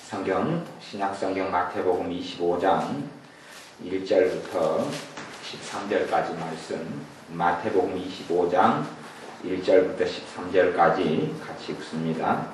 성경, 신약성경 마태복음 25장 1절부터 13절까지 말씀, 마태복음 25장 1절부터 13절까지 같이 읽습니다.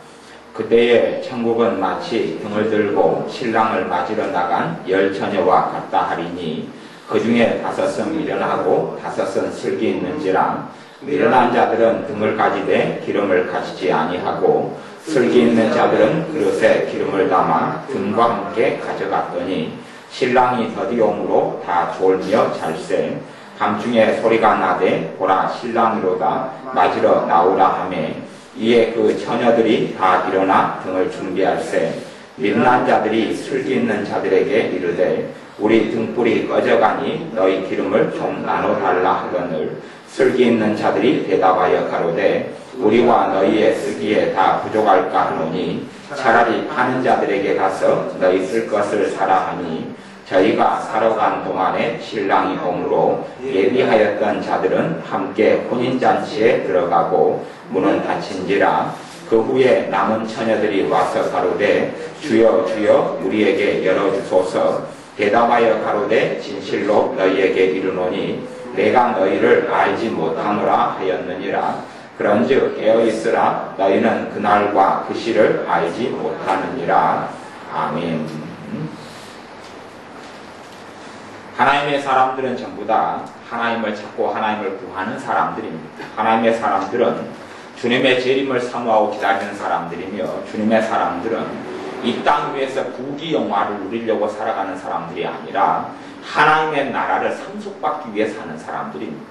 그때에 천국은 마치 등을 들고 신랑을 맞으러 나간 10처녀와 같다 하리니 그 중에 5은 미련하고 5은 슬기 있는지라. 미련한 자들은 등을 가지되 기름을 가지지 아니하고 슬기 있는 자들은 그릇에 기름을 담아 등과 함께 가져갔더니 신랑이 더디옴으로 다 졸며 잘세. 밤중에 소리가 나되 보라 신랑이로다 맞으러 나오라 하매 이에 그 처녀들이 다 일어나 등을 준비할세. 미련한 자들이 슬기 있는 자들에게 이르되 우리 등불이 꺼져가니 너희 기름을 좀 나눠달라 하거늘 슬기 있는 자들이 대답하여 가로되 우리와 너희의 쓰기에 다 부족할까 하노니 차라리 파는 자들에게 가서 너희 쓸 것을 사라 하니 저희가 사러 간 동안에 신랑이 오므로 예비하였던 자들은 함께 혼인잔치에 들어가고 문은 닫힌지라. 그 후에 남은 처녀들이 와서 가로되 주여 주여 우리에게 열어주소서. 대답하여 가로되 진실로 너희에게 이르노니 내가 너희를 알지 못하노라 하였느니라. 그런즉 깨어있으라. 너희는 그날과 그 시를 알지 못하느니라. 아멘. 하나님의 사람들은 전부 다 하나님을 찾고 하나님을 구하는 사람들입니다. 하나님의 사람들은 주님의 재림을 사모하고 기다리는 사람들이며 주님의 사람들은 이 땅 위에서 부귀 영화를 누리려고 살아가는 사람들이 아니라 하나님의 나라를 상속받기 위해 사는 사람들입니다.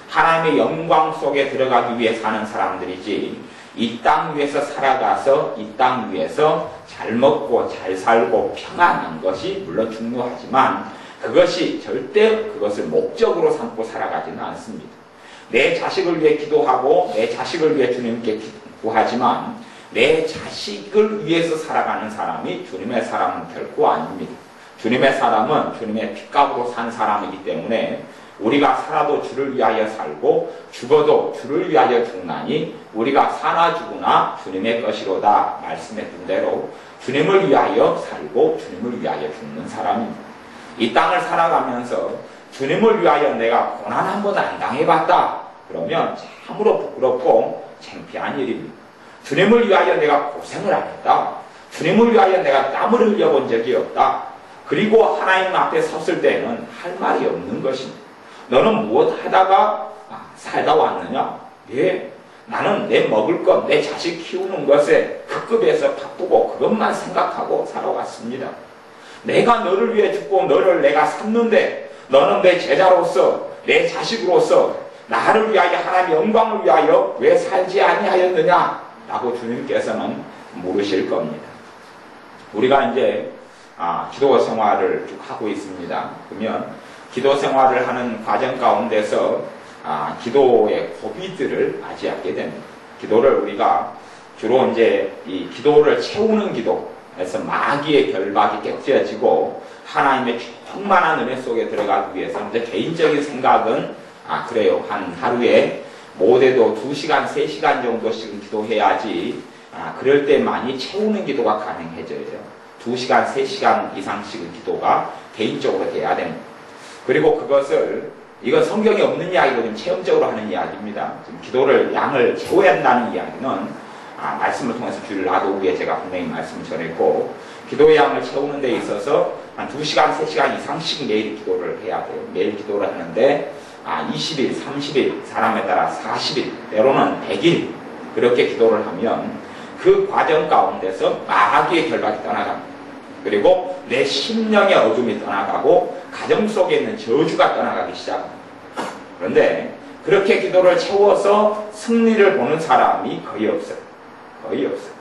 하나님의 영광 속에 들어가기 위해 사는 사람들이지 이 땅 위에서 살아가서 이 땅 위에서 잘 먹고 잘 살고 평안한 것이 물론 중요하지만 그것이 절대 그것을 목적으로 삼고 살아가지는 않습니다. 내 자식을 위해 기도하고 내 자식을 위해 주님께 구하지만 내 자식을 위해서 살아가는 사람이 주님의 사람은 결코 아닙니다. 주님의 사람은 주님의 핏값으로 산 사람이기 때문에 우리가 살아도 주를 위하여 살고 죽어도 주를 위하여 죽나니 우리가 사나 죽으나 주님의 것이로다 말씀했던 대로 주님을 위하여 살고 주님을 위하여 죽는 사람입니다. 이 땅을 살아가면서 주님을 위하여 내가 고난 한 번도 안 당해봤다 그러면 참으로 부끄럽고 창피한 일입니다. 주님을 위하여 내가 고생을 안 했다. 주님을 위하여 내가 땀을 흘려본 적이 없다. 그리고 하나님 앞에 섰을 때는 할 말이 없는 것입니다. 너는 무엇 하다가 살다 왔느냐? 예, 나는 내 먹을 것, 내 자식 키우는 것에 그 급에서 바쁘고 그것만 생각하고 살아왔습니다. 내가 너를 위해 죽고 너를 내가 샀는데 너는 내 제자로서 내 자식으로서 나를 위하여 하나님의 영광을 위하여 왜 살지 아니하였느냐? 라고 주님께서는 물으실 겁니다. 우리가 이제 기도 생활을 쭉 하고 있습니다. 그러면 기도 생활을 하는 과정 가운데서 기도의 고비들을 맞이하게 됩니다. 기도를 우리가 주로 이제 이 기도를 채우는 기도에서 마귀의 결박이 깨뜨려지고 하나님의 충만한 은혜 속에 들어가기 위해서 이제 개인적인 생각은 그래요. 한 하루에 못해도 2시간, 3시간 정도씩 기도해야지 그럴 때 많이 채우는 기도가 가능해져요. 2시간, 3시간 이상씩의 기도가 개인적으로 돼야 됩니다. 그리고 그것을 이건 성경에 없는 이야기고 좀 체험적으로 하는 이야기입니다. 지금 기도를 양을 채워야 한다는 이야기는 말씀을 통해서 주를 놔두기에 제가 분명히 말씀을 전했고 기도의 양을 채우는 데 있어서 한 2시간, 3시간 이상씩 매일 기도를 해야 돼요. 매일 기도를 하는데 20일, 30일, 사람에 따라 40일, 때로는 100일 그렇게 기도를 하면 그 과정 가운데서 마귀의 결박이 떠나갑니다. 그리고 내 심령의 어둠이 떠나가고 가정 속에 있는 저주가 떠나가기 시작합니다. 그런데 그렇게 기도를 채워서 승리를 보는 사람이 거의 없어요. 거의 없어요.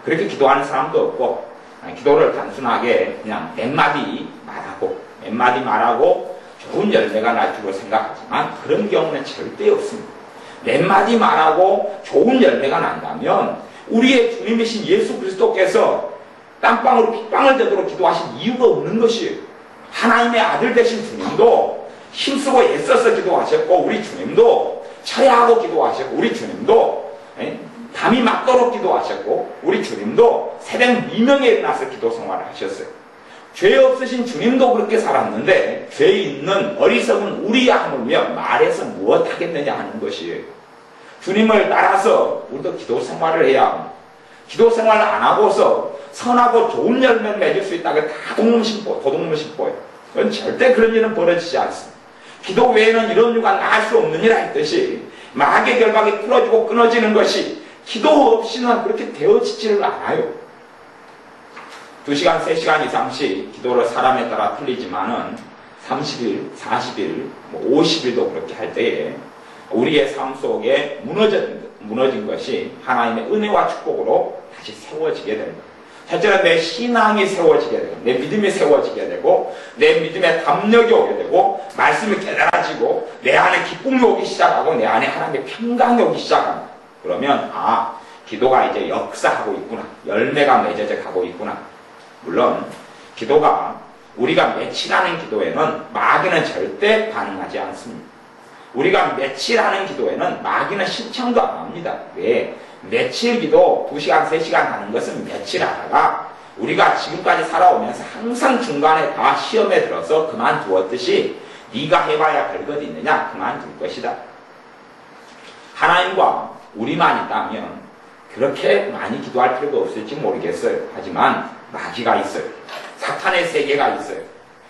그렇게 기도하는 사람도 없고 기도를 단순하게 그냥 몇 마디 말하고 좋은 열매가 날 줄로 생각하지만 그런 경우는 절대 없습니다. 몇 마디 말하고 좋은 열매가 난다면 우리의 주님이신 예수 그리스도께서 땀방으로 핏방울 되도록 기도하신 이유가 없는 것이에요. 하나님의 아들 되신 주님도 힘쓰고 애써서 기도하셨고 우리 주님도 처야하고 기도하셨고 우리 주님도 밤이 맞도록 기도하셨고 우리 주님도 새벽 미명에 일어나서 기도 생활을 하셨어요. 죄 없으신 주님도 그렇게 살았는데 죄 있는 어리석은 우리야 하물며 말해서 무엇 하겠느냐 하는 것이에요. 주님을 따라서 우리도 기도 생활을 해야 합니다. 기도 생활을 안 하고서 선하고 좋은 열매를 맺을 수 있다고 다 도둑놈 심보예요. 그건 절대 그런 일은 벌어지지 않습니다. 기도 외에는 이런 유가 나을 수 없느니라 했듯이 마귀의 결박이 풀어지고 끊어지는 것이 기도 없이는 그렇게 되어지지를 않아요. 2시간, 3시간 이상씩 기도를 사람에 따라 틀리지만은 30일, 40일, 50일도 그렇게 할 때에 우리의 삶 속에 무너진 것이 하나님의 은혜와 축복으로 다시 세워지게 됩니다. 첫째는 내 신앙이 세워지게 되고 내 믿음이 세워지게 되고 내 믿음의 담력이 오게 되고 말씀이 깨달아지고 내 안에 기쁨이 오기 시작하고 내 안에 하나님의 평강이 오기 시작합니다. 그러면 기도가 이제 역사하고 있구나. 열매가 맺어져 가고 있구나. 물론 기도가 우리가 며칠하는 기도에는 마귀는 절대 반응하지 않습니다. 우리가 며칠하는 기도에는 마귀는 신청도 안 합니다. 왜? 며칠 기도 2시간, 3시간 하는 것은 며칠 하다가 우리가 지금까지 살아오면서 항상 중간에 다 시험에 들어서 그만두었듯이 네가 해봐야 별것 있느냐? 그만둘 것이다. 하나님과 우리만 있다면 그렇게 많이 기도할 필요가 없을지 모르겠어요. 하지만 마귀가 있어요. 사탄의 세계가 있어요.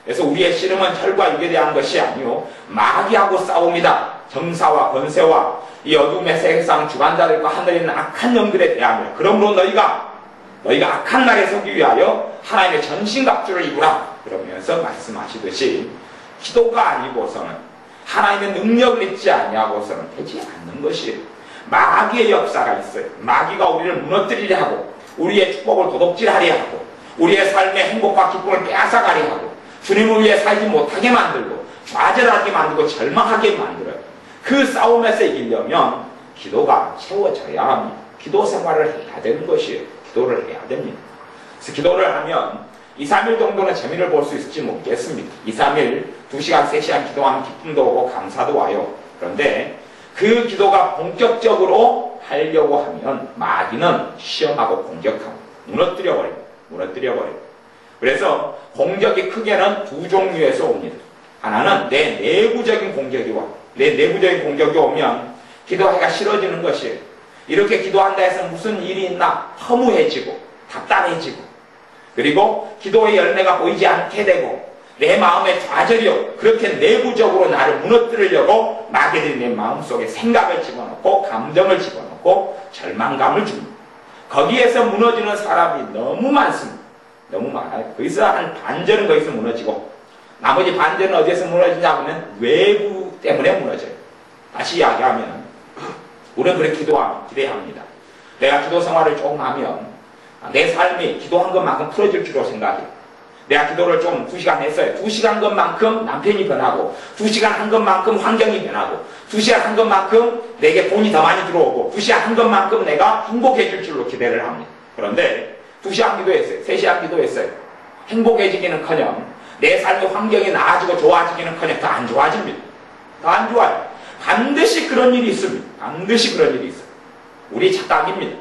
그래서 우리의 씨름은 혈과 육에 대한 것이 아니요 마귀하고 싸웁니다. 정사와 권세와 이 어둠의 세상 주관자들과 하늘에 있는 악한 영들에 대하며 그러므로 너희가 악한 날에 서기 위하여 하나님의 전신갑주를 입으라. 그러면서 말씀하시듯이 기도가 아니고서는 하나님의 능력을 입지 아니하고서는 되지 않는 것이에요. 마귀의 역사가 있어요. 마귀가 우리를 무너뜨리려 하고 우리의 축복을 도둑질하려 하고 우리의 삶의 행복과 기쁨을 빼앗아가려 하고 주님을 위해 살지 못하게 만들고 좌절하게 만들고 절망하게 만들어요. 그 싸움에서 이기려면 기도가 채워져야 합니다. 기도 생활을 해야 되는 것이에요. 기도를 해야 됩니다. 그래서 기도를 하면 2, 3일 정도는 재미를 볼 수 있을지 모르겠습니다. 2, 3일 2시간, 3시간 기도하면 기쁨도 오고 감사도 와요. 그런데 그 기도가 본격적으로 하려고 하면 마귀는 시험하고 공격하고 무너뜨려버려요. 그래서 공격이 크게는 두 종류에서 옵니다. 하나는 내 내부적인 공격이 와. 내 내부적인 공격이 오면 기도하기가 싫어지는 것이에요. 이렇게 기도한다 해서 무슨 일이 있나 허무해지고 답답해지고 그리고 기도의 열매가 보이지 않게 되고 내 마음에 좌절이요. 그렇게 내부적으로 나를 무너뜨리려고 마귀들이 내 마음속에 생각을 집어넣고 감정을 집어넣고 절망감을 줍니다. 거기에서 무너지는 사람이 너무 많습니다. 너무 많아요. 거기서 한 반절은 거기서 무너지고 나머지 반절은 어디에서 무너지냐 하면 외부 때문에 무너져요. 다시 이야기하면 우리는 그렇게 기대해야 합니다. 내가 기도 생활을 조금 하면 내 삶이 기도한 것만큼 풀어질 줄로 생각해요. 내가 기도를 좀 2시간 했어요. 2시간 것만큼 남편이 변하고 2시간 한 것만큼 환경이 변하고 2시간 한 것만큼 내게 돈이 더 많이 들어오고 2시간 한 것만큼 내가 행복해질 줄로 기대를 합니다. 그런데 2시간 기도했어요. 3시간 기도했어요. 행복해지기는커녕 내 삶의 환경이 나아지고 좋아지기는커녕 더 안 좋아집니다. 더 안 좋아요. 반드시 그런 일이 있습니다. 반드시 그런 일이 있어요. 우리 착각입니다.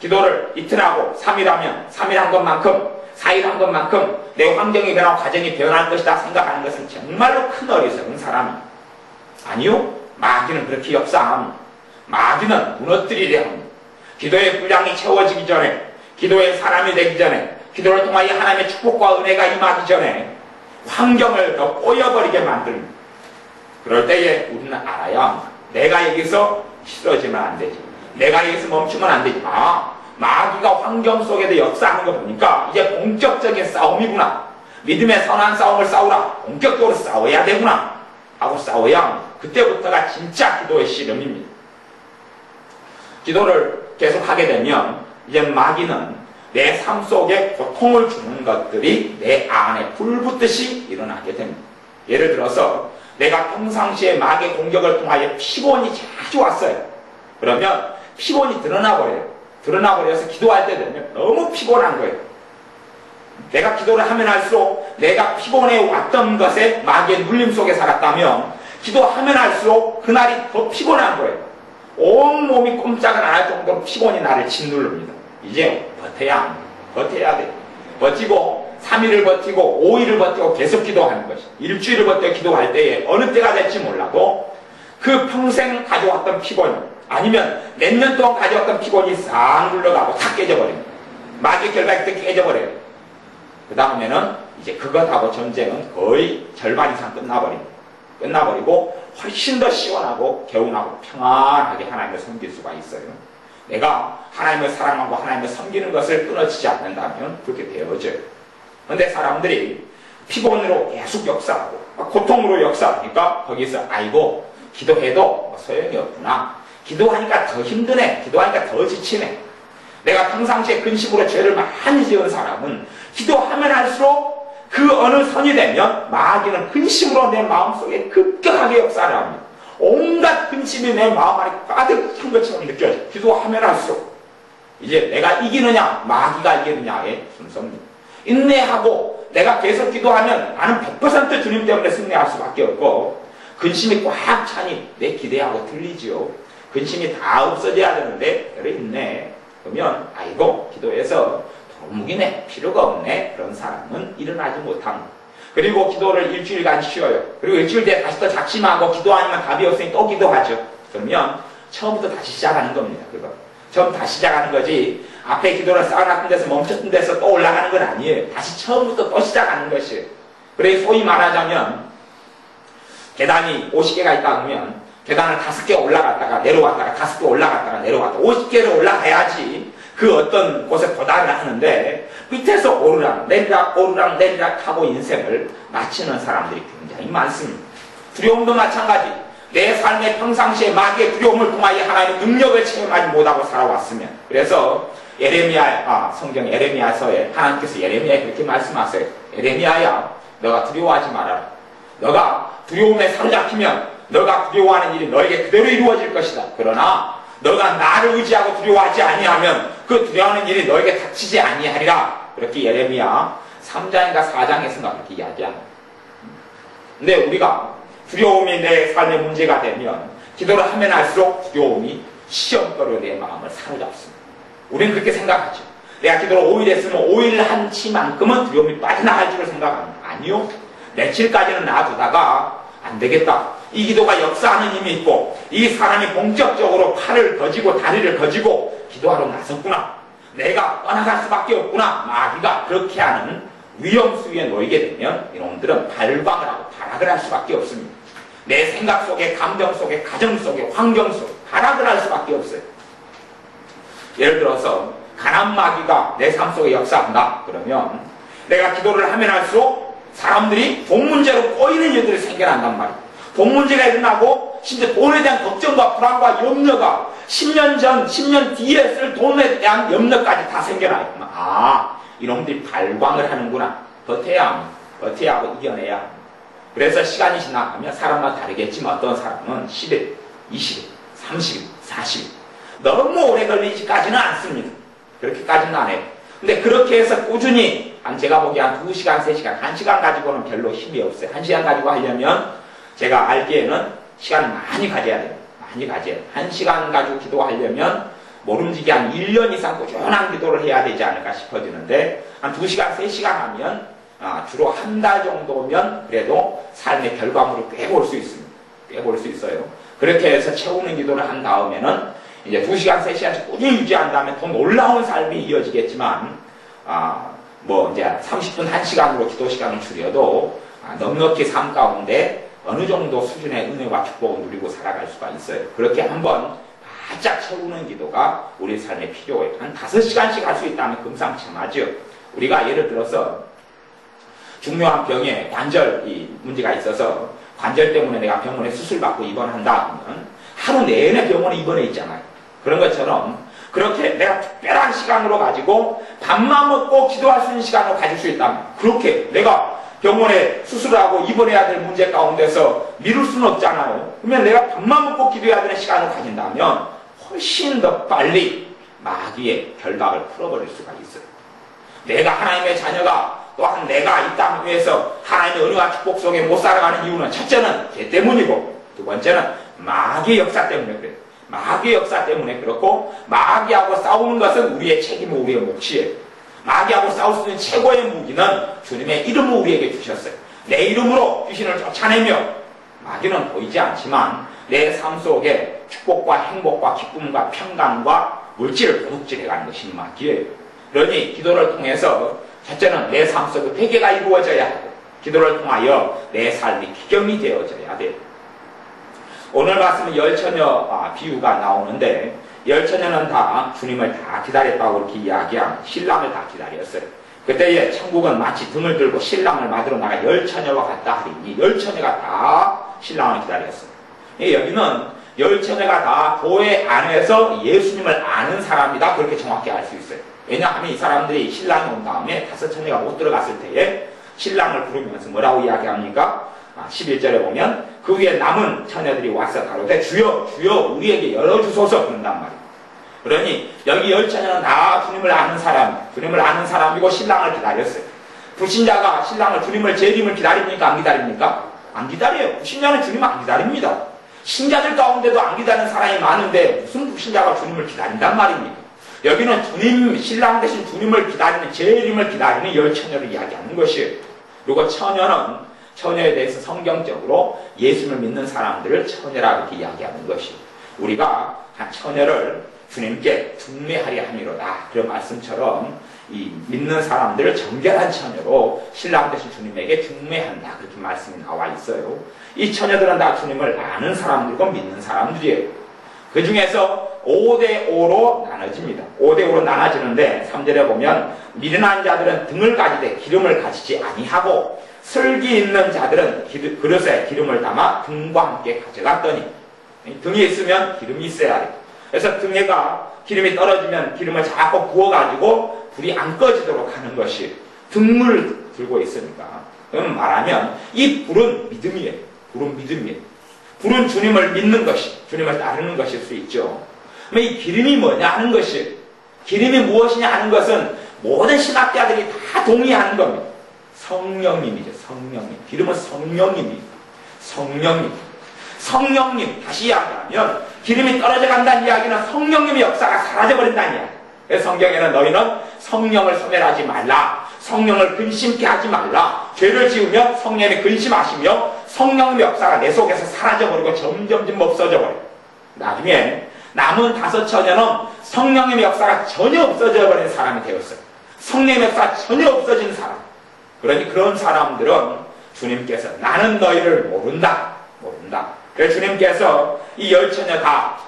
기도를 이틀하고 3일 하면 3일 한 것만큼 4일 한 것만큼 내 환경이 변하고 가정이 변할 것이다 생각하는 것은 정말로 큰 어리석은 사람입니다. 아니요. 마귀는 그렇게 역사 안 합니다. 마귀는 무너뜨리려 합니다. 기도의 분량이 채워지기 전에 기도의 사람이 되기 전에 기도를 통하여 하나님의 축복과 은혜가 임하기 전에 환경을 더 꼬여버리게 만듭니다. 그럴 때에 우리는 알아야 합니다. 내가 여기서 싫어지면 안 되지. 내가 여기서 멈추면 안 되지. 마귀가 환경 속에도 역사하는 거 보니까 이제 본격적인 싸움이구나. 믿음의 선한 싸움을 싸우라. 본격적으로 싸워야 되구나 하고 싸워야 합니다. 그때부터가 진짜 기도의 씨름입니다. 기도를 계속하게 되면 이제 마귀는 내 삶 속에 고통을 주는 것들이 내 안에 불붙듯이 일어나게 됩니다. 예를 들어서 내가 평상시에 마귀의 공격을 통하여 피곤이 자주 왔어요. 그러면 피곤이 드러나버려서 기도할 때 되면 너무 피곤한 거예요. 내가 기도를 하면 할수록 내가 피곤해 왔던 것에 마귀의 눌림 속에 살았다면 기도하면 할수록 그날이 더 피곤한 거예요. 온몸이 꼼짝을 안 할 정도로 피곤이 나를 짓누릅니다. 이제 버텨야 합니다. 버텨야 돼. 버티고 3일을 버티고 5일을 버티고 계속 기도하는 것이. 일주일을 버텨 기도할 때에 어느 때가 될지 몰라도 그 평생 가져왔던 피곤이 아니면 몇 년 동안 가져왔던 피곤이 싹 눌러가고 다 깨져버립니다. 마귀 결박이 때 깨져버려요. 그 다음에는 이제 그것하고 전쟁은 거의 절반 이상 끝나버리고 훨씬 더 시원하고 개운하고 평안하게 하나님을 섬길 수가 있어요. 내가 하나님을 사랑하고 하나님을 섬기는 것을 끊어지지 않는다면 그렇게 되어져요. 그런데 사람들이 피곤으로 계속 역사하고 고통으로 역사하니까 거기서 아이고 기도해도 소용이 없구나. 기도하니까 더 힘드네. 기도하니까 더 지치네. 내가 평상시에 근심으로 죄를 많이 지은 사람은 기도하면 할수록 그 어느 선이 되면 마귀는 근심으로 내 마음속에 급격하게 역사를 합니다. 온갖 근심이 내 마음 안에 가득한 것처럼 느껴져요. 기도하면 할수록 이제 내가 이기느냐 마귀가 이기느냐의 순서입니다. 인내하고 내가 계속 기도하면 나는 100% 주님 때문에 승리할 수밖에 없고 근심이 꽉 차니 내 기대하고 틀리지요. 근심이 다 없어져야 되는데 그래 있네. 그러면 아이고 기도해서 도무기네 필요가 없네. 그런 사람은 일어나지 못합니다. 그리고 기도를 일주일간 쉬어요. 그리고 일주일 뒤에 다시 또 작심하고 기도 아니면 답이 없으니 또 기도하죠. 그러면 처음부터 다시 시작하는 겁니다. 그거 처음 다시 시작하는 거지 앞에 기도를 쌓아놨던 데서 멈췄던 데서 또 올라가는 건 아니에요. 다시 처음부터 또 시작하는 것이에요. 그래서 소위 말하자면 계단이 50개가 있다 보면 계단을 5개 올라갔다가 내려왔다가 5개 올라갔다가 내려왔다가 50개를 올라가야지 그 어떤 곳에 도달을 하는데 밑에서 오르락 내리락 오르락 내리락 하고 인생을 마치는 사람들이 굉장히 많습니다. 두려움도 마찬가지. 내 삶의 평상시에 마귀의 두려움을 통하여 하나님의 능력을 체험하지 못하고 살아왔으면 그래서 성경 에레미야서에 하나님께서 에레미야에 그렇게 말씀하세요. 에레미야야 너가 두려워하지 말아라. 너가 두려움에 사로잡히면 너가 두려워하는 일이 너에게 그대로 이루어질 것이다. 그러나 너가 나를 의지하고 두려워하지 아니하면 그 두려워하는 일이 너에게 닥치지 아니하리라. 그렇게 예레미야 3장인가 4장에서가 그렇게 이야기합니다. 근데 우리가 두려움이 내 삶의 문제가 되면 기도를 하면 할수록 두려움이 시험거리로 내 마음을 사로잡습니다. 우리는 그렇게 생각하죠. 내가 기도를 5일 했으면 5일 한치만큼은 두려움이 빠져나갈 줄을 생각합니다. 아니요. 며칠까지는 놔두다가 안 되겠다. 이 기도가 역사하는 힘이 있고 이 사람이 본격적으로 팔을 거지고 다리를 거지고 기도하러 나섰구나. 내가 떠나갈 수밖에 없구나. 마귀가 그렇게 하는 위험 수위에 놓이게 되면 이놈들은 발광을 하고 발악을 할 수밖에 없습니다. 내 생각 속에 감정 속에 가정 속에 환경 속에 발악을 할 수밖에 없어요. 예를 들어서 가난 마귀가 내 삶 속에 역사한다. 그러면 내가 기도를 하면 할수록 사람들이 돈 문제로 꼬이는 일들이 생겨난단 말이에요. 돈 문제가 일어나고 심지어 돈에 대한 걱정과 불안과 염려가 10년 전, 10년 뒤에 쓸 돈에 대한 염려까지 다 생겨나요. 아, 이놈들이 발광을 하는구나. 버텨야 합니다. 버텨야 하고 이겨내야 합니다. 그래서 시간이 지나가면 사람마다 다르겠지만 어떤 사람은 10일, 20일, 30일, 40일 너무 오래 걸리지까지는 않습니다. 그렇게까지는 안 해요. 근데 그렇게 해서 꾸준히 제가 보기에 한 2시간, 3시간, 1시간 가지고는 별로 힘이 없어요. 1시간 가지고 하려면 제가 알기에는 시간을 많이 가져야 돼요. 많이 가져야 돼요. 1시간 가지고 기도하려면 모름지기 한 1년 이상 꾸준한 기도를 해야 되지 않을까 싶어지는데 한 2시간, 3시간 하면 주로 한 달 정도면 그래도 삶의 결과물을 꽤 볼 수 있습니다. 꽤 볼 수 있어요. 그렇게 해서 채우는 기도를 한 다음에는 이제 2시간, 3시간씩 꾸준히 유지한 다음에 더 놀라운 삶이 이어지겠지만 이제 30분, 1시간으로 기도 시간을 줄여도 넉넉히 삶 가운데 어느 정도 수준의 은혜와 축복을 누리고 살아갈 수가 있어요. 그렇게 한번 바짝 채우는 기도가 우리 삶에 필요해요. 한 5시간씩 할 수 있다면 금상첨화죠. 우리가 예를 들어서 중요한 병에 관절이 문제가 있어서 관절 때문에 내가 병원에 수술받고 입원한다 하면 하루 내내 병원에 입원해 있잖아요. 그런 것처럼 그렇게 내가 특별한 시간으로 가지고 밥만 먹고 기도할 수 있는 시간을 가질 수 있다면 그렇게 내가 병원에 수술하고 입원해야 될 문제 가운데서 미룰 수는 없잖아요. 그러면 내가 밥만 먹고 기도해야 되는 시간을 가진다면 훨씬 더 빨리 마귀의 결박을 풀어버릴 수가 있어요. 내가 하나님의 자녀가 또한 내가 이 땅 위에서 하나님의 은혜와 축복 속에 못 살아가는 이유는 첫째는 죄 때문이고 두 번째는 마귀의 역사 때문에 그래요. 마귀의 역사 때문에 그렇고, 마귀하고 싸우는 것은 우리의 책임이고 우리의 몫이에요. 마귀하고 싸울 수 있는 최고의 무기는 주님의 이름을 우리에게 주셨어요. 내 이름으로 귀신을 쫓아내며, 마귀는 보이지 않지만 내 삶 속에 축복과 행복과 기쁨과 평강과 물질을 도둑질해가는 것이 마귀예요. 그러니 기도를 통해서 첫째는 내 삶 속에 회개가 이루어져야 하고, 기도를 통하여 내 삶이 기경이 되어져야 돼요. 오늘 말씀은 열처녀 비유가 나오는데, 열처녀는 다 주님을 다 기다렸다고 그렇게 이야기한 신랑을 다 기다렸어요. 그때에 천국은 마치 등을 들고 신랑을 맞으러 나가 열처녀와 같다 하니, 열처녀가 다 신랑을 기다렸어요. 여기는 열처녀가 다 교회 안에서 예수님을 아는 사람이다, 그렇게 정확히 알 수 있어요. 왜냐하면 이 사람들이 신랑이 온 다음에 다섯 처녀가 못 들어갔을 때에 신랑을 부르면서 뭐라고 이야기합니까? 11절에 보면 그 위에 남은 처녀들이 와서 가로되 주여 주여 우리에게 열어주소서 그런단 말이에요. 그러니 여기 열처녀는 다 주님을 아는 사람이고 신랑을 기다렸어요. 불신자가 신랑을 주님을 재림을 기다립니까? 안 기다립니까? 안 기다려요. 불신자는 주님을 안 기다립니다. 신자들 가운데도 안 기다리는 사람이 많은데 무슨 불신자가 주님을 기다린단 말입니까? 여기는 주님, 신랑 대신 주님을 기다리는, 재림을 기다리는 열처녀를 이야기하는 것이에요. 그리고 처녀에 대해서 성경적으로 예수님을 믿는 사람들을 처녀라고 이렇게 이야기하는 것이에요. 우리가 한 처녀를 주님께 중매하려 함이로다, 그런 말씀처럼 이 믿는 사람들을 정결한 처녀로 신랑 대신 주님에게 중매한다, 그렇게 말씀이 나와 있어요. 이 처녀들은 다 주님을 아는 사람들이고 믿는 사람들이에요. 그 중에서 5대5로 나눠집니다. 5대5로 나눠지는데 3절에 보면 미련한 자들은 등을 가지되 기름을 가지지 아니하고 슬기 있는 자들은 그릇에 기름을 담아 등과 함께 가져갔더니, 등이 있으면 기름이 있어야 돼요. 그래서 등에가 기름이 떨어지면 기름을 자꾸 부어가지고 불이 안 꺼지도록 하는 것이 등을 들고 있으니까. 그럼 말하면 이 불은 믿음이에요. 불은 믿음이에요. 불은 주님을 믿는 것이, 주님을 따르는 것일 수 있죠. 그럼 이 기름이 뭐냐 하는 것이, 기름이 무엇이냐 하는 것은 모든 신학자들이 다 동의하는 겁니다. 성령님이죠. 성령님. 기름은 성령님입니다. 성령님. 다시 이야기하면 기름이 떨어져 간다는 이야기는 성령님의 역사가 사라져버린다는 이야기. 그래서 성경에는 너희는 성령을 소멸하지 말라, 성령을 근심케 하지 말라, 죄를 지으면 성령이 근심하시며 성령의 역사가 내 속에서 사라져버리고 점점 없어져버려요. 나중에 남은 5 처녀는 성령의 역사가 전혀 없어져버린 사람이 되었어요. 성령의 역사가 전혀 없어진 사람. 그러니 그런 사람들은 주님께서 나는 너희를 모른다. 그래서 주님께서 이 열처녀가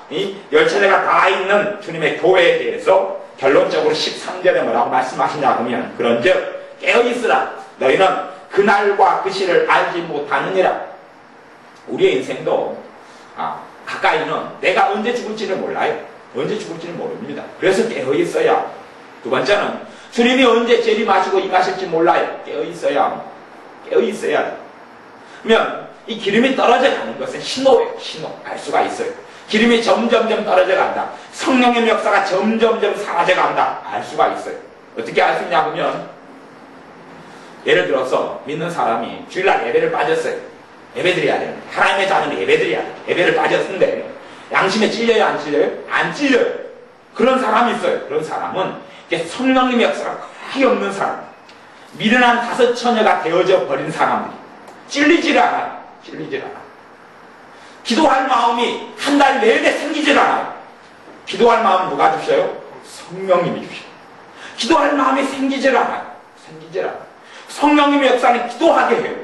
다 있는 주님의 교회에 대해서 결론적으로 13절에 뭐라고 말씀하시냐 하면, 그런즉 깨어있으라, 너희는 그날과 그 시를 알지 못하느니라. 우리의 인생도 가까이는 내가 언제 죽을지를 몰라요. 언제 죽을지를 모릅니다. 그래서 깨어있어야. 두 번째는 주님이 언제 재림하시고 임하실지 몰라요. 깨어있어야. 그러면 이 기름이 떨어져 가는 것은 신호예요. 신호. 알 수가 있어요. 기름이 점점 떨어져 간다. 성령의 역사가 점점 사라져 간다. 알 수가 있어요. 어떻게 알 수 있냐 하면, 예를 들어서 믿는 사람이 주일날 예배를 빠졌어요. 예배드려야 돼요. 하나님의 자녀는 예배드려야 돼요. 예배를 빠졌는데 양심에 찔려요, 안 찔려요? 안 찔려요. 그런 사람이 있어요. 그런 사람은 성령님의 역사가 거의 없는 사람, 미련한 5 처녀가 되어져 버린 사람들이 찔리질 않아요. 기도할 마음이 한 달 내내 생기질 않아요. 기도할 마음 누가 주셔요? 성령님이 주셔요. 기도할 마음이 생기질 않아요. 성령님의 역사는 기도하게 해요.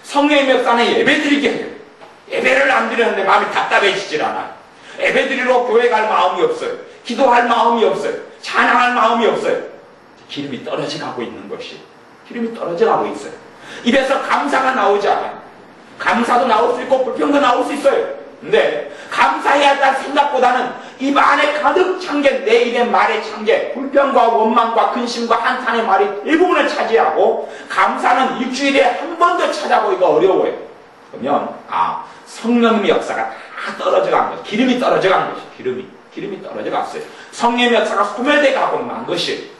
성령님의 역사는 예배드리게 해요. 예배를 안 드리는데 마음이 답답해지질 않아요. 예배드리러 교회 갈 마음이 없어요. 기도할 마음이 없어요. 찬양할 마음이 없어요. 기름이 떨어져 가고 있는 것이, 기름이 떨어져 가고 있어요. 입에서 감사가 나오지 않아요. 감사도 나올 수 있고 불평도 나올 수 있어요. 근데 감사해야 한다는 생각보다는 입 안에 가득 찬 게, 내 입의 말에 찬 게 불평과 원망과 근심과 한탄의 말이 대부분을 차지하고, 감사는 일주일에 한 번 더 찾아보기가 어려워요. 그러면 성령님의 역사가 다 떨어져 간 것, 기름이 떨어져 간 것이, 기름이 떨어져 갔어요. 성령의 역사가 소멸돼 가고 만 것이,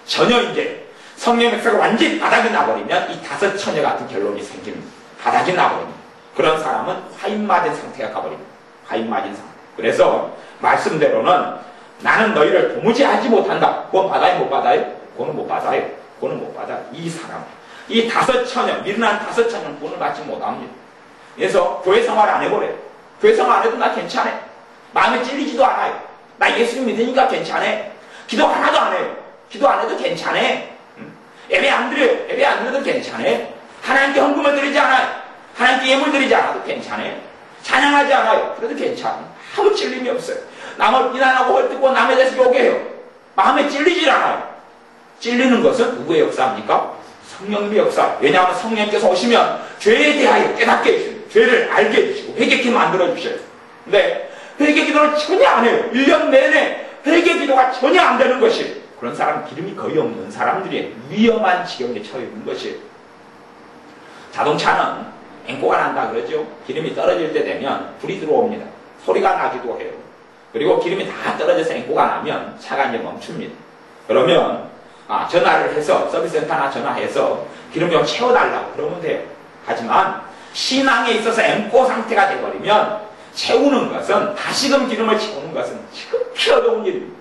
전혀 이제 성령의 역사가 완전히 바닥이 나버리면 이 5 처녀 같은 결론이 생깁니다. 바닥이 나버립니다. 그런 사람은 화인 맞은 상태가 가버립니다. 화인 맞은 상태. 그래서 말씀대로는 나는 너희를 도무지 하지 못한다. 그건 받아요? 못 받아요? 그거는 못 받아요. 그거는 못 받아요. 이 사람, 이 5천년, 미련한 5천년 돈을 받지 못합니다. 그래서 교회 생활 안 해보래요. 교회 생활 안 해도 나 괜찮아. 마음에 찔리지도 않아요. 나 예수님 믿으니까 괜찮아. 기도 하나도 안 해요. 기도 안 해도 괜찮아. 예배 안 드려요. 예배 안 드려도 괜찮아. 하나님께 헌금을 드리지 않아요. 하나님께 예물 드리지 않아도 괜찮아. 찬양하지 않아요. 그래도 괜찮아. 아무 찔림이 없어요. 남을 비난하고 헐뜯고 남에 대해서 욕해요. 마음에 찔리질 않아요. 찔리는 것은 누구의 역사입니까? 성령님의 역사. 왜냐하면 성령님께서 오시면 죄에 대하여 깨닫게 해주시고 죄를 알게 해주시고 회개케 만들어주셔요. 근데 회개기도를 전혀 안 해요. 1년 내내 회개기도가 전혀 안 되는 것이, 그런 사람은 기름이 거의 없는 사람들이 위험한 지경에 처해 있는 것이에요. 자동차는 앵꼬가 난다 그러죠. 기름이 떨어질 때 되면 불이 들어옵니다. 소리가 나기도 해요. 그리고 기름이 다 떨어져서 앵꼬가 나면 차가 이제 멈춥니다. 그러면 전화를 해서 서비스센터나 전화해서 기름 좀 채워달라고 그러면 돼요. 하지만 신앙에 있어서 앵꼬 상태가 되어버리면 채우는 것은, 다시금 기름을 채우는 것은 지극히 어려운 일입니다.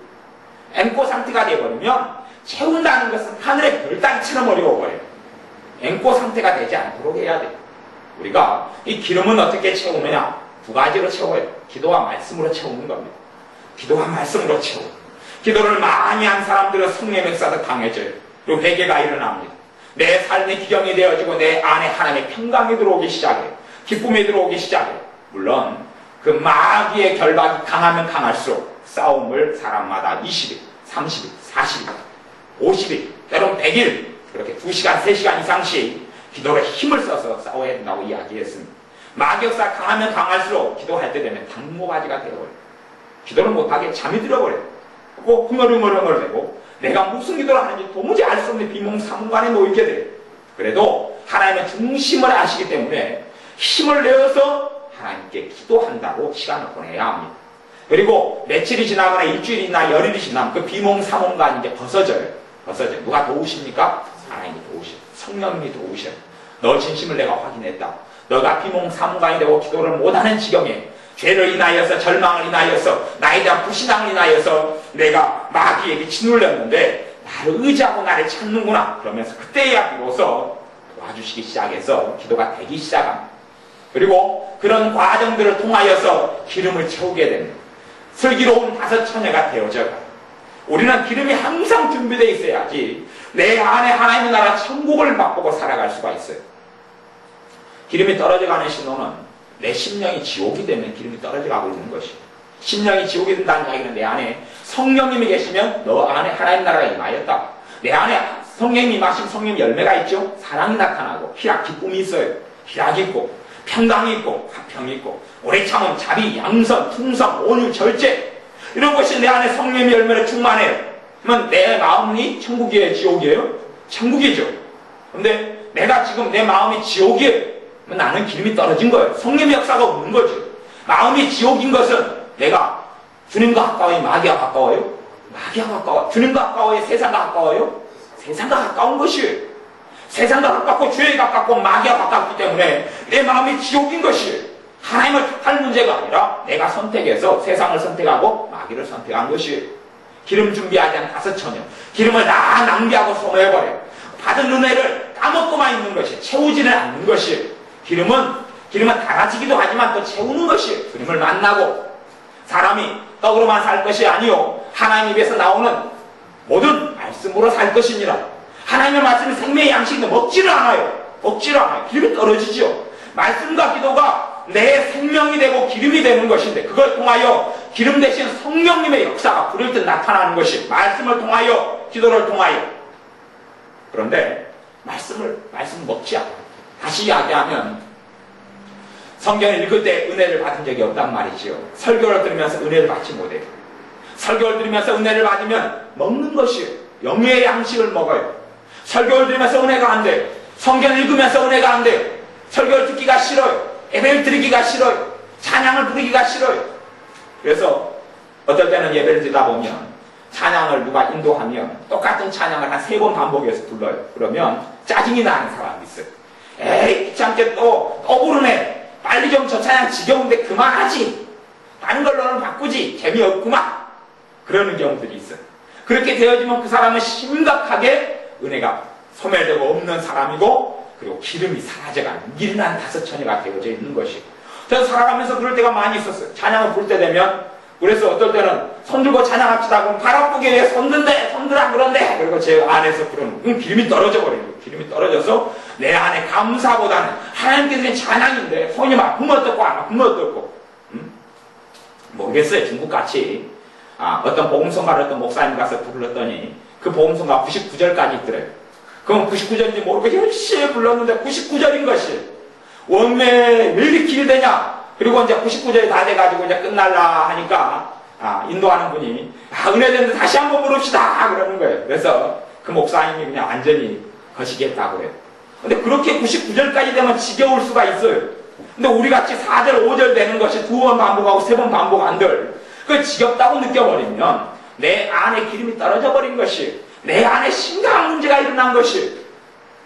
앵꼬 상태가 되어버리면 채운다는 것은 하늘의 별따기처럼 어려워버려요. 앵꼬 상태가 되지 않도록 해야 돼요. 우리가 이 기름은 어떻게 채우느냐? 2가지로 채워요. 기도와 말씀으로 채우는 겁니다. 기도와 말씀으로 채우고, 기도를 많이 한 사람들은 성령의 역사도 강해져요. 그리고 회개가 일어납니다. 내 삶의 기경이 되어지고 내 안에 하나님의 평강이 들어오기 시작해요. 기쁨이 들어오기 시작해요. 물론 그 마귀의 결박이 강하면 강할수록 싸움을 사람마다 20일, 30일, 40일, 50일, 때론 100일, 그렇게 2시간, 3시간 이상씩 기도에 힘을 써서 싸워야 된다고 이야기했습니다. 마귀 역사 강하면 강할수록 기도할 때 되면 당모가지가 되어버려요. 기도를 못하게 잠이 들어버려요. 그리고 흥얼흥얼흥얼대고 내가 무슨 기도를 하는지 도무지 알 수 없는 비몽사몽간에 놓이게 돼요. 그래도 하나님의 중심을 아시기 때문에 힘을 내어서 하나님께 기도한다고 시간을 보내야 합니다. 그리고 며칠이 지나거나 일주일이나 열흘이 지나면 그 비몽사몽간이 이제 벗어져요. 누가 도우십니까? 하나님이 도우셔요. 성령님이 도우셔요. 너 진심을 내가 확인했다. 너가 비몽사몽간이 되고 기도를 못하는 지경에 죄를 인하여서, 절망을 인하여서, 나에 대한 불신앙을 인하여서 내가 마귀에게 짓눌렸는데 나를 의지하고 나를 찾는구나. 그러면서 그때야 비로소 도와주시기 시작해서 기도가 되기 시작합니다. 그리고 그런 과정들을 통하여서 기름을 채우게 됩니다. 슬기로운 5처녀가 되어져가요. 우리는 기름이 항상 준비되어 있어야지 내 안에 하나님의 나라 천국을 맛보고 살아갈 수가 있어요. 기름이 떨어져가는 신호는 내 심령이 지옥이 되면 기름이 떨어져가고 있는 것이에요. 심령이 지옥이 된다는 이야기는 내 안에 성령님이 계시면 너 안에 하나님 나라가 임하였다. 내 안에 성령님이 임하시면 성령 열매가 있죠. 사랑이 나타나고 희락, 기쁨이 있어요. 희락이 있고 평강이 있고 화평이 있고 오래 참음, 자비, 양선, 충성, 온유, 절제, 이런 것이 내 안에 성령의 열매로 충만해요. 그러면 내 마음이 천국이에요, 지옥이에요? 천국이죠. 그런데 내가 지금 내 마음이 지옥이에요. 그럼 나는 기름이 떨어진 거예요. 성령의 역사가 없는 거죠. 마음이 지옥인 것은 내가 주님과 가까워요, 마귀와 가까워요? 마귀와 가까워요. 주님과 가까워요, 세상과 가까워요? 세상과 가까운 것이에요. 세상과 가깝고 죄에 가깝고 마귀와 가깝기 때문에 내 마음이 지옥인 것이에요. 하나님을 택할 문제가 아니라 내가 선택해서 세상을 선택하고 마귀를 선택한 것이에요. 기름 준비하지 않은 5처녀, 기름을 다 낭비하고 소모해버려요. 받은 은혜를 까먹고만 있는 것이에요. 채우지는 않는 것이에요. 기름은 달아지기도 하지만 또 채우는 것이에요. 주님을 만나고 사람이 떡으로만 살 것이 아니요 하나님 입에서 나오는 모든 말씀으로 살 것입니다. 하나님의 말씀이 생명의 양식인데 먹지를 않아요. 기름이 떨어지죠. 말씀과 기도가 내 생명이 되고 기름이 되는 것인데 그걸 통하여 기름 대신 성령님의 역사가 부를 때 나타나는 것이 말씀을 통하여, 기도를 통하여. 그런데 말씀 먹지 않아요. 다시 이야기하면 성경을 읽을 때 은혜를 받은 적이 없단 말이지요. 설교를 들으면서 은혜를 받지 못해요. 설교를 들으면서 은혜를 받으면 먹는 것이에요. 영의 양식을 먹어요. 설교를 들으면서 은혜가 안 돼요. 성경을 읽으면서 은혜가 안 돼요. 설교를 듣기가 싫어요. 예배를 드리기가 싫어요. 찬양을 부르기가 싫어요. 그래서 어떨 때는 예배를 드리다 보면 찬양을 누가 인도하면 똑같은 찬양을 한 3번 반복해서 불러요. 그러면 짜증이 나는 사람이 있어요. 에이 귀찮게 또 부르네. 빨리 좀 저 찬양 지겨운데 그만하지. 다른 걸로는 바꾸지. 재미없구만. 그러는 경우들이 있어요. 그렇게 되어지면 그 사람은 심각하게 은혜가 소멸되고 없는 사람이고, 그리고 기름이 사라져가는 미련한 다섯 처녀가 되어져 있는 것이고. 저는 살아가면서 그럴 때가 많이 있었어요. 찬양을 부를 때 되면, 그래서 어떨 때는 손들고 찬양합시다. 그럼 발 아프게 왜 손든대, 손들아 그런데. 그리고 제 안에서 그러면 기름이 떨어져 버리는 거예요. 기름이 떨어져서 내 안에 감사보다는 하나님께 드린 찬양인데 손이 아프면 어떻고 안 아프면 어떻고. 모르겠어요. 중국같이 어떤 복음성가를 어떤 목사님 가서 불렀더니 그 복음성가 99절까지 있더래요. 그럼 99절인지 모르고 열심히 불렀는데 99절인 것이 원매 왜 이렇게 길되냐. 그리고 이제 99절이 다 돼가지고 이제 끝날라 하니까 인도하는 분이 은혜되는데 다시 한번 부릅시다 그러는 거예요. 그래서 그 목사님이 그냥 완전히 거시기했다고 그래요. 근데 그렇게 99절까지 되면 지겨울 수가 있어요. 근데 우리같이 4절 5절 되는 것이 2번 반복하고 3번 반복 안 될, 그 지겹다고 느껴버리면 내 안에 기름이 떨어져 버린 것이, 내 안에 심각한 문제가 일어난 것이,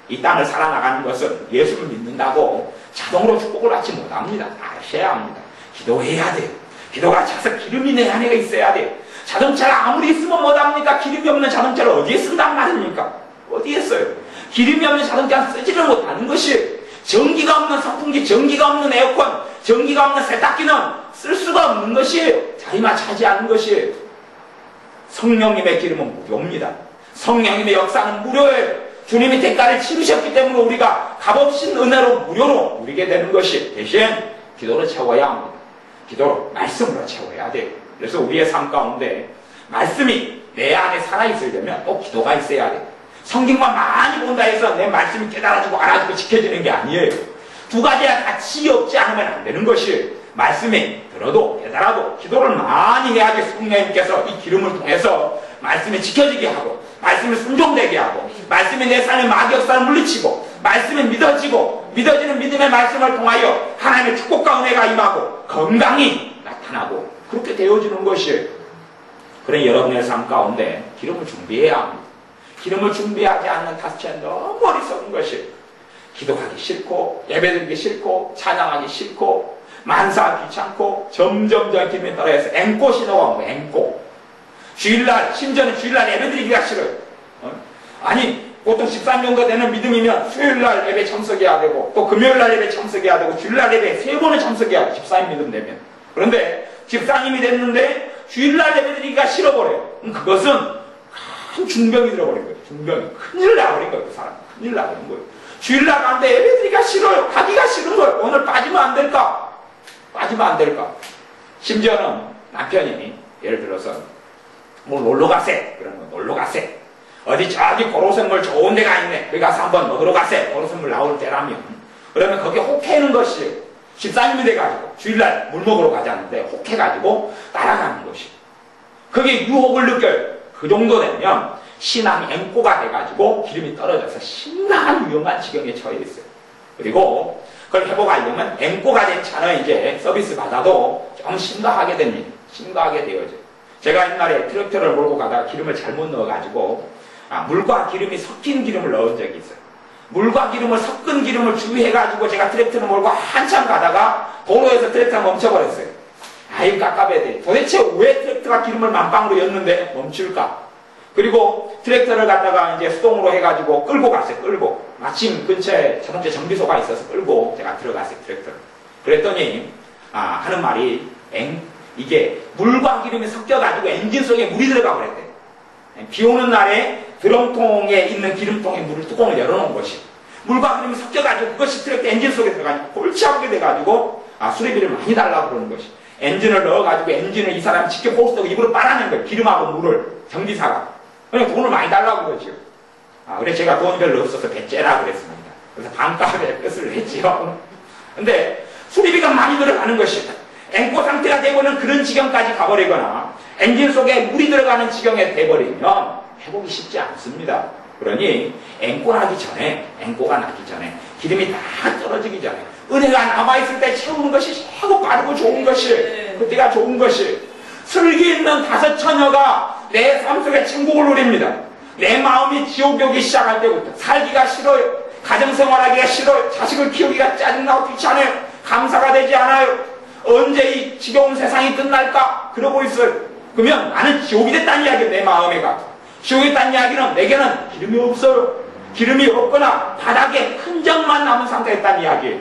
이 땅을 살아나가는 것은 예수를 믿는다고 자동으로 축복을 받지 못합니다. 아셔야 합니다. 기도해야 돼요. 기도가 차서 기름이 내 안에 있어야 돼요. 자동차를 아무리 있으면 뭐합니까? 기름이 없는 자동차를 어디에 쓴단 말입니까? 어디에 써요? 기름이 없는 자동차는 쓰지를 못하는 것이, 전기가 없는 선풍기, 전기가 없는 에어컨, 전기가 없는 세탁기는 쓸 수가 없는 것이에요. 자리만 차지하는 것이에요. 성령님의 기름은 무료입니다. 성령님의 역사는 무료예요. 주님이 대가를 치르셨기 때문에 우리가 값없인 은혜로 무료로 누리게 되는 것이, 대신 기도로 채워야 합니다. 기도로, 말씀으로 채워야 돼요. 그래서 우리의 삶 가운데 말씀이 내 안에 살아있으려면 또 기도가 있어야 돼요. 성경만 많이 본다 해서 내 말씀이 깨달아지고 알아지고 지켜지는 게 아니에요. 두 가지가 같이 없지 않으면 안 되는 것이, 말씀이 들어도 깨달아도 기도를 많이 해야지 성령님께서 이 기름을 통해서 말씀이 지켜지게 하고, 말씀이 순종되게 하고, 말씀이 내 삶의 마귀 역사를 물리치고, 말씀이 믿어지고, 믿어지는 믿음의 말씀을 통하여 하나님의 축복과 은혜가 임하고 건강이 나타나고, 그렇게 되어지는 것이에요. 그런 여러분의 삶 가운데 기름을 준비해야 합니다. 기름을 준비하지 않는 다스체는 너무 어리석은 것이, 기도하기 싫고 예배드리기 싫고 찬양하기 싫고 만사하기 귀찮고 점점 기름이 떨어져서 앵꼬 신호가 온 거예요. 앵꼬. 주일날, 심지어는 주일날 예배드리기가 싫어요. 아니 보통 13 정도 되는 믿음이면 수요일날 예배 참석해야 되고, 또 금요일날 예배 참석해야 되고, 주일날 예배 3번을 참석해야 돼. 집사님 믿음 되면. 그런데 집사님이 됐는데 주일날 예배드리기가 싫어버려요. 그것은 큰 중병이 들어버린 거예요. 중병이. 큰일 나버린 거예요. 그 사람. 큰일 나버린 거예요. 주일날 가는데 예배드리기가 싫어요. 가기가 싫은 거예요. 오늘 빠지면 안 될까? 빠지면 안 될까? 심지어는 남편이 예를 들어서 뭐 놀러 가세. 그러는 거 놀러 가세. 어디 저기 고로쇠물 좋은 데가 있네. 거기 가서 한번 먹으러 가세. 고로쇠물 나올 때라면. 그러면 거기 혹해는 것이, 집사님이 돼가지고 주일날 물 먹으러 가지 않는데 혹해가지고 따라가는 것이, 그게 유혹을 느껴요. 그 정도 되면 신앙 앵꼬가 돼가지고 기름이 떨어져서 심각한 위험한 지경에 처해 있어요. 그리고 그걸 회복하려면 앵꼬가 된 차는 이제 서비스 받아도 좀 심각하게 됩니다. 심각하게 되어져요. 제가 옛날에 트랙터를 몰고 가다가 기름을 잘못 넣어가지고 물과 기름이 섞인 기름을 넣은 적이 있어요. 물과 기름을 섞은 기름을 주의해가지고 제가 트랙터를 몰고 한참 가다가 도로에서 트랙터가 멈춰버렸어요. 아유 깝깝해야 돼. 도대체 왜 트랙터가 기름을 만방으로 였는데 멈출까? 그리고 트랙터를 갖다가 이제 수동으로 해가지고 끌고 갔어요. 끌고. 마침 근처에 자동차 정비소가 있어서 끌고 제가 들어갔어요. 트랙터를. 그랬더니 하는 말이 이게 물과 기름이 섞여가지고 엔진 속에 물이 들어가고 그랬대. 비 오는 날에 드럼통에 있는 기름통에 물을 뚜껑을 열어놓은 것이, 물과 기름이 섞여가지고 그것이 트랙터 엔진 속에 들어가지고 골치 아프게 돼가지고 수리비를 많이 달라고 그러는 것이, 엔진을 넣어가지고 엔진을 이 사람이 직접 호스하고 입으로 빨아낸 거예요. 기름하고 물을. 정비사가. 그러니까 돈을 많이 달라고 그러죠. 그래서 제가 돈이 별로 없어서 배째라고 그랬습니다. 그래서 반값에 뺏을 했지요. 근데 수리비가 많이 들어가는 것이다. 앵꼬 상태가 되고는 그런 지경까지 가버리거나 엔진 속에 물이 들어가는 지경에 돼버리면 회복이 쉽지 않습니다. 그러니 앵꼬가 나기 전에 기름이 다 떨어지기 전에 은혜가 남아있을 때 채우는 것이 최고 빠르고 좋은 것이, 그때가 좋은 것이, 슬기 있는 다섯 처녀가 내 삶 속에 천국을 누립니다. 내 마음이 지옥이 오기 시작할 때부터 살기가 싫어요. 가정생활하기가 싫어요. 자식을 키우기가 짜증나고 귀찮아요. 감사가 되지 않아요. 언제 이 지겨운 세상이 끝날까? 그러고 있어요. 그러면 나는 지옥이 됐다는 이야기예요. 내 마음에가. 지옥이 됐다는 이야기는 내게는 기름이 없어요. 기름이 없거나 바닥에 흔적만 남은 상태에 있다는 이야기예요.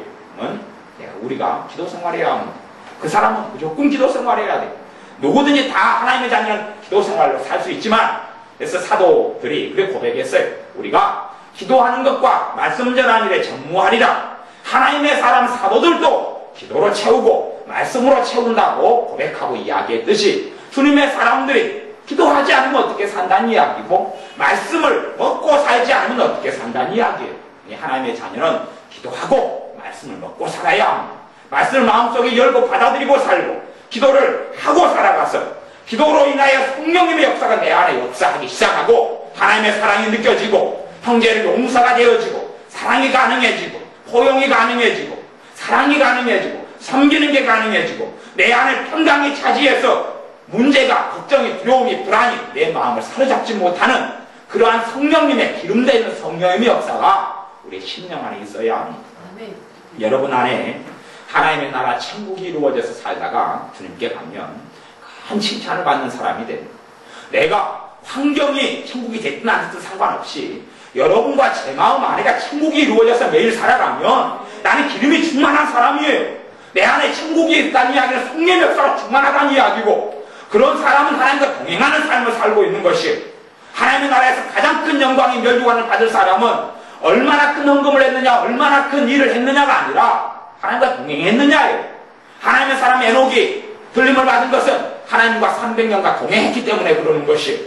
우리가 기도 생활해야 합니다. 그 사람은 무조건 기도 생활해야 돼. 누구든지 다 하나님의 자녀는 기도 생활로 살 수 있지만, 그래서 사도들이 그렇게 고백했어요. 우리가 기도하는 것과 말씀 전하는 일에 전무하리라. 하나님의 사람 사도들도 기도로 채우고 말씀으로 채운다고 고백하고 이야기했듯이, 주님의 사람들이 기도하지 않으면 어떻게 산다는 이야기고, 말씀을 먹고 살지 않으면 어떻게 산다는 이야기예요. 하나님의 자녀는 기도하고 말씀을 먹고 살아야 합니다. 말씀을 마음속에 열고 받아들이고 살고, 기도를 하고 살아가서 기도로 인하여 성령님의 역사가 내 안에 역사하기 시작하고, 하나님의 사랑이 느껴지고, 형제를 용서가 되어지고, 사랑이 가능해지고, 포용이 가능해지고, 사랑이 가능해지고, 섬기는 게 가능해지고, 내 안에 평강이 차지해서 문제가, 걱정이, 두려움이, 불안이 내 마음을 사로잡지 못하는 그러한 성령님의 기름되어 있는 성령님의 역사가 우리 심령 안에 있어야 합니다. 아멘. 여러분 안에 하나님의 나라 천국이 이루어져서 살다가 주님께 가면 큰 칭찬을 받는 사람이 됩니다. 내가 환경이 천국이 됐든 안 됐든 상관없이 여러분과 제 마음 안에가 천국이 이루어져서 매일 살아가면 나는 기름이 충만한 사람이에요. 내 안에 천국이 있다는 이야기는 성령의 역사가 충만하다는 이야기고, 그런 사람은 하나님과 동행하는 삶을 살고 있는 것이에요. 하나님의 나라에서 가장 큰 영광이 멸류관을 받을 사람은 얼마나 큰 헌금을 했느냐, 얼마나 큰 일을 했느냐가 아니라 하나님과 동행했느냐예요. 하나님의 사람 에녹이 들림을 받은 것은 하나님과 300년간 동행했기 때문에 그러는 것이에요.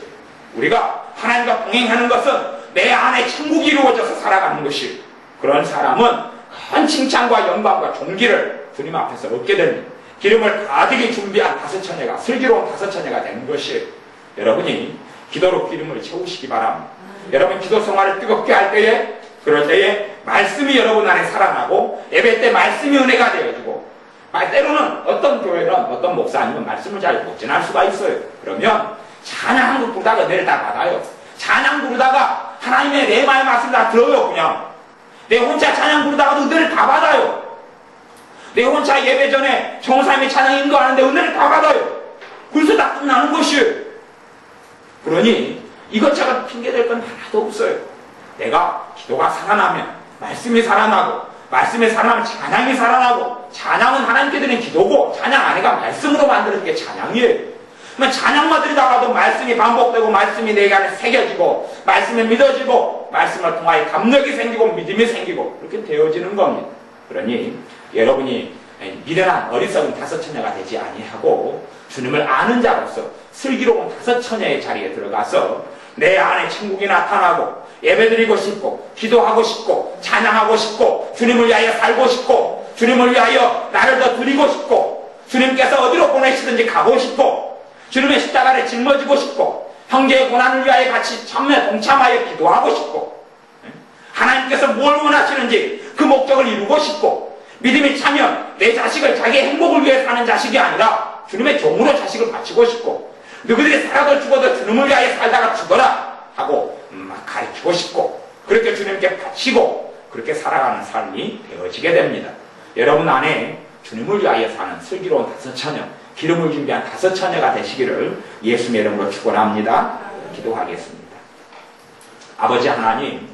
우리가 하나님과 동행하는 것은 내 안에 천국이 이루어져서 살아가는 것이에요. 그런 사람은 큰 칭찬과 영광과 존귀를 주님 앞에서 얻게 됩니다. 기름을 가득히 준비한 다섯처녀가, 슬기로운 다섯처녀가 되는 것이에요. 여러분이 기도로 기름을 채우시기 바랍니다. 여러분 기도 생활을 뜨겁게 할 때에, 그럴 때에 말씀이 여러분 안에 살아나고, 예배 때 말씀이 은혜가 되어지고, 때로는 어떤 교회는 어떤 목사님은 말씀을 잘 못 전할 수가 있어요. 그러면 찬양 한 곡 부르다가 은혜를 다 받아요. 찬양 부르다가 하나님의 레마의 말씀 다 들어요. 그냥 내 혼자 찬양 부르다가도 은혜를 다 받아요. 내 혼자 예배 전에 정사님의 찬양 인도하는데 은혜를 다 받아요. 그래서 다 끝나는 것이에요. 그러니 이것저것 핑계댈 건 하나도 없어요. 내가 기도가 살아나면 말씀이 살아나고, 말씀이 살아나면 찬양이 살아나고, 찬양은 하나님께 드리는 기도고, 찬양 안에가 말씀으로 만드는 게 찬양이에요. 그러면 찬양만 드리다가도 말씀이 반복되고, 말씀이 내 안에 새겨지고, 말씀이 믿어지고, 말씀을 통하여 감력이 생기고 믿음이 생기고, 그렇게 되어지는 겁니다. 그러니 여러분이 미련한 어리석은 다섯처녀가 되지 아니하고 주님을 아는 자로서 슬기로운 다섯처녀의 자리에 들어가서 내 안에 천국이 나타나고, 예배드리고 싶고, 기도하고 싶고, 찬양하고 싶고, 주님을 위하여 살고 싶고, 주님을 위하여 나를 더 드리고 싶고, 주님께서 어디로 보내시든지 가고 싶고, 주님의 십자가를 짊어지고 싶고, 형제의 고난을 위하여 같이 참여 동참하여 기도하고 싶고, 하나님께서 뭘 원하시는지 그 목적을 이루고 싶고, 믿음이 차면 내 자식을 자기의 행복을 위해 사는 자식이 아니라 주님의 종으로 자식을 바치고 싶고, 너희들이 살아도 죽어도 주님을 위하여 살다가 죽어라 하고 막 가르치고 싶고, 그렇게 주님께 바치고 그렇게 살아가는 삶이 되어지게 됩니다. 여러분 안에 주님을 위하여 사는 슬기로운 다섯처녀, 기름을 준비한 다섯처녀가 되시기를 예수님의 이름으로 축원합니다. 기도하겠습니다. 아버지 하나님,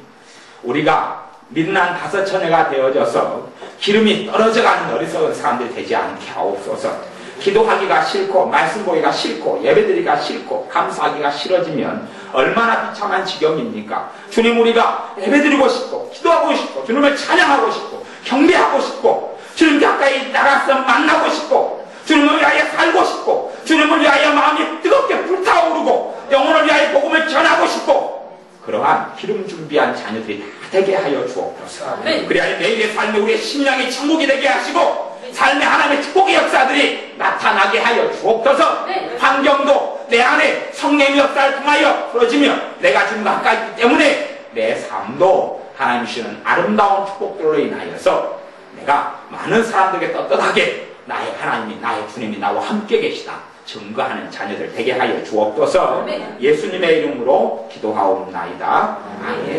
우리가 민난 다섯처녀가 되어져서 기름이 떨어져가는 어리석은 사람들이 되지 않게 하옵소서. 기도하기가 싫고, 말씀 보기가 싫고, 예배드리기가 싫고, 감사하기가 싫어지면 얼마나 비참한 지경입니까? 주님, 우리가 예배드리고 싶고, 기도하고 싶고, 주님을 찬양하고 싶고, 경배하고 싶고, 주님 가까이 나가서 만나고 싶고, 주님을 위하여 살고 싶고, 주님을 위하여 마음이 뜨겁게 불타오르고, 영혼을 위하여 복음을 전하고 싶고, 그러한 기름 준비한 자녀들이 다 되게 하여 주옵소서. 그래야 매일의 삶에 우리의 심령이 천국이 되게 하시고, 삶의 하나님의 축복의 역사들이 나타나게 하여 주옵소서. 환경도 내 안에 성령의 역사를 통하여 풀어지며 내가 주님과 가까이 있기 때문에 내 삶도 하나님 주시는 아름다운 축복들로 인하여서 내가 많은 사람들에게 떳떳하게 나의 하나님이, 나의 주님이 나와 함께 계시다 증거하는 자녀들 되게 하여 주옵소서. 예수님의 이름으로 기도하옵나이다. 아멘.